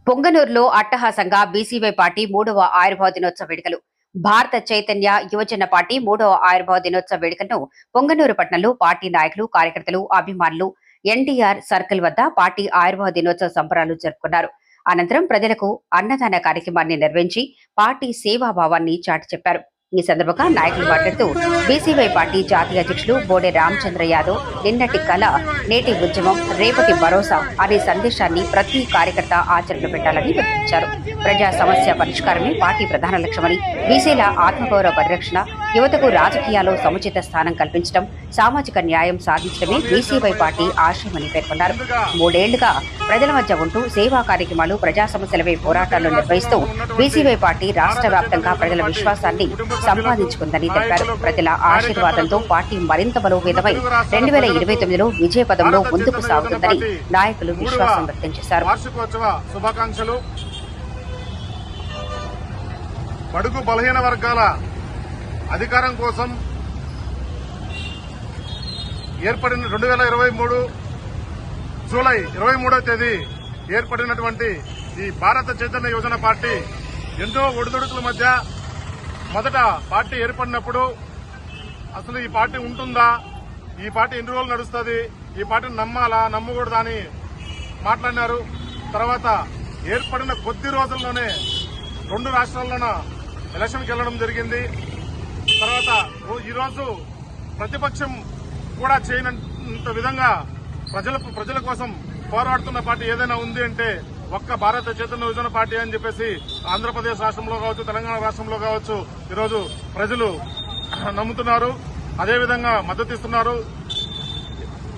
పొంగనూరులో అట్టహాసంగా BCY party 3వ ఆవిర్భావ దినోత్సవ వేడుకలు. భారత చైతన్య యువజన పార్టీ 3వ ఆవిర్భావ దినోత్సవ వేడుకలను పొంగనూరు పట్టణంలో పార్టీ నాయకులు, కార్యకర్తలు, అభిమానులు ఎన్టీఆర్ సర్కిల్ వద్ద పార్టీ ఆవిర్భావ దినోత్సవ సంబరాలు జరుపుకున్నారు. అనంతరం ప్రజలకు అన్నదాన కార్యక్రమాన్ని నిర్వహించి పార్టీ సేవాభావాన్ని చాటి చెప్పారు. ఈ సందర్భంగా నాయకులు మాట్లాడుతూ బీసీవై పార్టీ జాతీయ అధ్యక్షులు బోడే రామచంద్ర యాదవ్ నిన్నటి కళ నేటి ఉద్యమం రేపటి భరోసా అనే సందేశాన్ని ప్రతి కార్యకర్త ఆచరణలో పెట్టాలని వివరించారు. ప్రజా సమస్య పరిష్కారమే పార్టీ ప్రధాన లక్ష్యమని, బీసీల ఆత్మగౌరవ పరిరక్షణ, యువతకు రాజకీయాల్లో సముచిత స్థానం కల్పించడం, సామాజిక న్యాయం సాధించడమే బీసీవై పార్టీ ఆశయమని పేర్కొన్నారు. 3 ఏళ్లుగా ప్రజల మధ్య ఉంటూ సేవా కార్యక్రమాలు, ప్రజా సమస్యలపై పోరాటాలు నిర్వహిస్తూ బీసీవై పార్టీ రాష్ట్ర వ్యాప్తంగా ప్రజల విశ్వాసాన్ని సంపాదించుకుందని తెలిపారు. ప్రజల ఆశీర్వాదంతో పార్టీ మరింత బలోపేతమై 2029లో విజయ పదంలో ముందుకు సాగుతుందని నాయకులు విశ్వాసం వ్యక్తం చేశారు. బడుగు బలహీన వర్గాల అధికారం కోసం ఏర్పడిన 2023 జూలై 23వ తేదీ ఏర్పడినటువంటి ఈ భారత చైతన్య యువజన పార్టీ ఎంతో ఒడిదుడుకుల మధ్య మొదట పార్టీ ఏర్పడినప్పుడు అసలు ఈ పార్టీ ఉంటుందా, ఈ పార్టీ ఎన్ని రోజులు నడుస్తుంది, ఈ పార్టీని నమ్మాలా నమ్మకూడదా అని మాట్లాడినారు. తర్వాత ఏర్పడిన కొద్ది రోజుల్లోనే 2 రాష్ట్రాల్లోన ఎలక్షన్కి వెళ్లడం జరిగింది. తర్వాత ఈరోజు ప్రతిపక్షం కూడా చేయనంత విధంగా ప్రజల కోసం పోరాడుతున్న పార్టీ ఏదైనా ఉంది అంటే ఒక్క భారత చైతన్య యువజన పార్టీ అని చెప్పేసి ఆంధ్రప్రదేశ్ రాష్ట్రంలో కావచ్చు, తెలంగాణ రాష్ట్రంలో కావచ్చు ఈరోజు ప్రజలు నమ్ముతున్నారు, అదేవిధంగా మద్దతు ఇస్తున్నారు.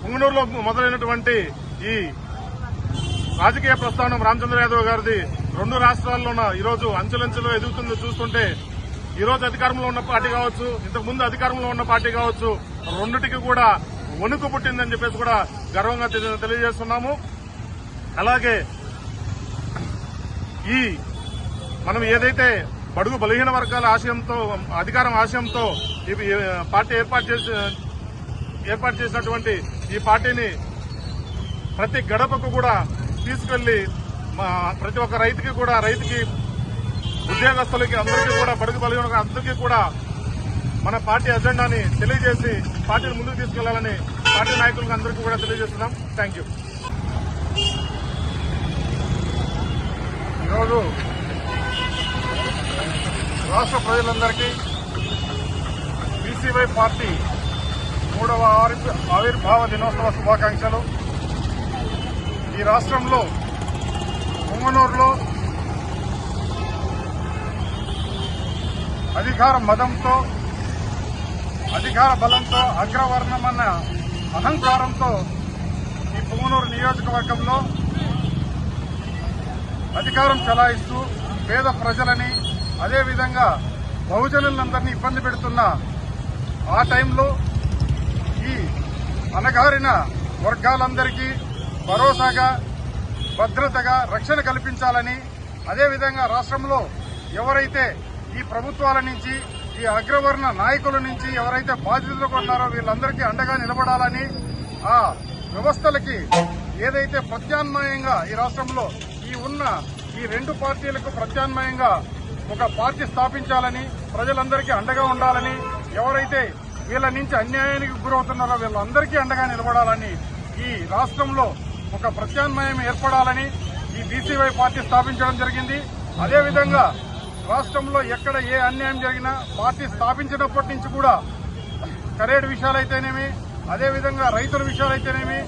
పొంగనూరులో మొదలైనటువంటి ఈ రాజకీయ ప్రస్థానం రామచంద్ర యాదవ్ గారిది 2 రాష్ట్రాల్లోన ఈరోజు అంచెలంచెలు ఎదుగుతుంది చూస్తుంటే, ఈ రోజు అధికారంలో ఉన్న పార్టీ కావచ్చు, ఇంతకు ముందు అధికారంలో ఉన్న పార్టీ కావచ్చు, రెండిటికి కూడా వణుకు పుట్టిందని చెప్పేసి కూడా గర్వంగా తెలియజేస్తున్నాము. అలాగే మనం ఏదైతే బడుగు బలహీన వర్గాల ఆశయంతో, అధికారం ఆశయంతో ఈ పార్టీ ఏర్పాటు చేసినటువంటి ఈ పార్టీని ప్రతి గడపకు కూడా తీసుకెళ్లి ప్రతి ఒక్క రైతుకి, ఉద్యోగస్తులకి, అందరికీ కూడా బడుగు బలహీన అందరికీ కూడా మన పార్టీ అజెండాని తెలియజేసి పార్టీని ముందుకు తీసుకెళ్లాలని పార్టీ నాయకులకు అందరికీ కూడా తెలియజేస్తున్నాం. Thank you. ఈరోజు రాష్ట్ర ప్రజలందరికీ బీసీవై పార్టీ 3వ ఆవిర్భావ దినోత్సవ శుభాకాంక్షలు. ఈ రాష్ట్రంలో పొంగనూరులో అధికార మదంతో, అధికార బలంతో, అగ్రవర్ణమన్న అహంకారంతో ఈ పొంగనూరు నియోజకవర్గంలో అధికారం చలాయిస్తూ పేద ప్రజలని, అదేవిధంగా బహుజనులందరినీ ఇబ్బంది పెడుతున్న ఆ టైంలో ఈ అణగారిన వర్గాలందరికీ భరోసాగా, భద్రతగా, రక్షణ కల్పించాలని, అదేవిధంగా రాష్ట్రంలో ఎవరైతే ఈ ప్రభుత్వాల నుంచి, ఈ అగ్రవర్ణ నాయకుల నుంచి ఎవరైతే బాధితులుగా ఉన్నారో వీళ్ళందరికీ అండగా నిలబడాలని, ఆ వ్యవస్థలకి ఏదైతే ప్రత్యామ్నాయంగా ఈ రాష్ట్రంలో ఉన్న ఈ 2 పార్టీలకు ప్రత్యామ్నాయంగా ఒక పార్టీ స్థాపించాలని, ప్రజలందరికీ అండగా ఉండాలని, ఎవరైతే వీళ్ళ నుంచి అన్యాయానికి గురవుతున్నారో వీళ్ళందరికీ అండగా నిలబడాలని, ఈ రాష్ట్రంలో ఒక ప్రత్యామ్నాయం ఏర్పడాలని ఈ బీసీవై పార్టీ స్థాపించడం జరిగింది. అదేవిధంగా రాష్ట్రంలో ఎక్కడ ఏ అన్యాయం జరిగినా పార్టీ స్థాపించినప్పటి నుంచి కూడా కరేడు విషయాలైతేనేమి, అదేవిధంగా రైతుల విషయాలైతేనేమి,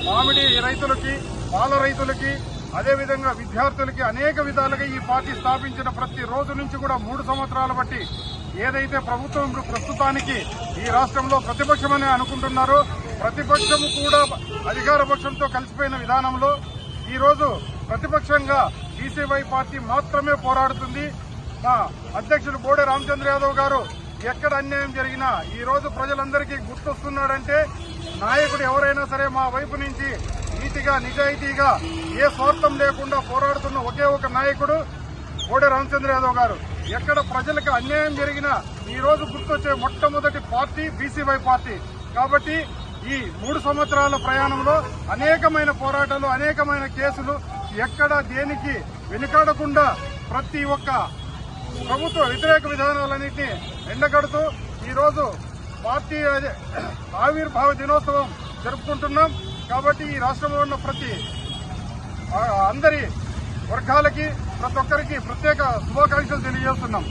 మామిడి రైతులకి, పాల రైతులకి, అదేవిధంగా విద్యార్థులకి అనేక విధాలుగా ఈ పార్టీ స్థాపించిన ప్రతి రోజు నుంచి కూడా 3 సంవత్సరాలు బట్టి ఏదైతే ప్రభుత్వం ప్రస్తుతానికి ఈ రాష్ట్రంలో ప్రతిపక్షమని అనుకుంటున్నారో, ప్రతిపక్షము కూడా అధికార పక్షంతో కలిసిపోయిన విధానంలో ఈరోజు ప్రతిపక్షంగా బీసీవై పార్టీ మాత్రమే పోరాడుతుంది. మా అధ్యక్షుడు బోడే రామచంద్ర యాదవ్ గారు ఎక్కడ అన్యాయం జరిగినా ఈ రోజు ప్రజలందరికీ గుర్తొస్తున్నాడంటే, నాయకుడు ఎవరైనా సరే మా వైపు నుంచి నీతిగా, నిజాయితీగా, ఏ స్వార్థం లేకుండా పోరాడుతున్న ఒకే ఒక నాయకుడు బోడే రామచంద్ర యాదవ్ గారు. ఎక్కడ ప్రజలకు అన్యాయం జరిగినా ఈ రోజు గుర్తొచ్చే మొట్టమొదటి పార్టీ బీసీవై పార్టీ. కాబట్టి ఈ 3 సంవత్సరాల ప్రయాణంలో అనేకమైన పోరాటాలు, అనేకమైన కేసులు, ఎక్కడ దేనికి వెనుకాడకుండా ప్రతి ఒక్క ప్రభుత్వ వ్యతిరేక విధానాలన్నింటినీ ఎండగడుతూ ఈరోజు పార్టీ ఆవిర్భావ దినోత్సవం జరుపుకుంటున్నాం. కాబట్టి ఈ రాష్ట్రంలో ఉన్న అందరి వర్గాలకి, ప్రతి ఒక్కరికి ప్రత్యేక శుభాకాంక్షలు తెలియజేస్తున్నాం.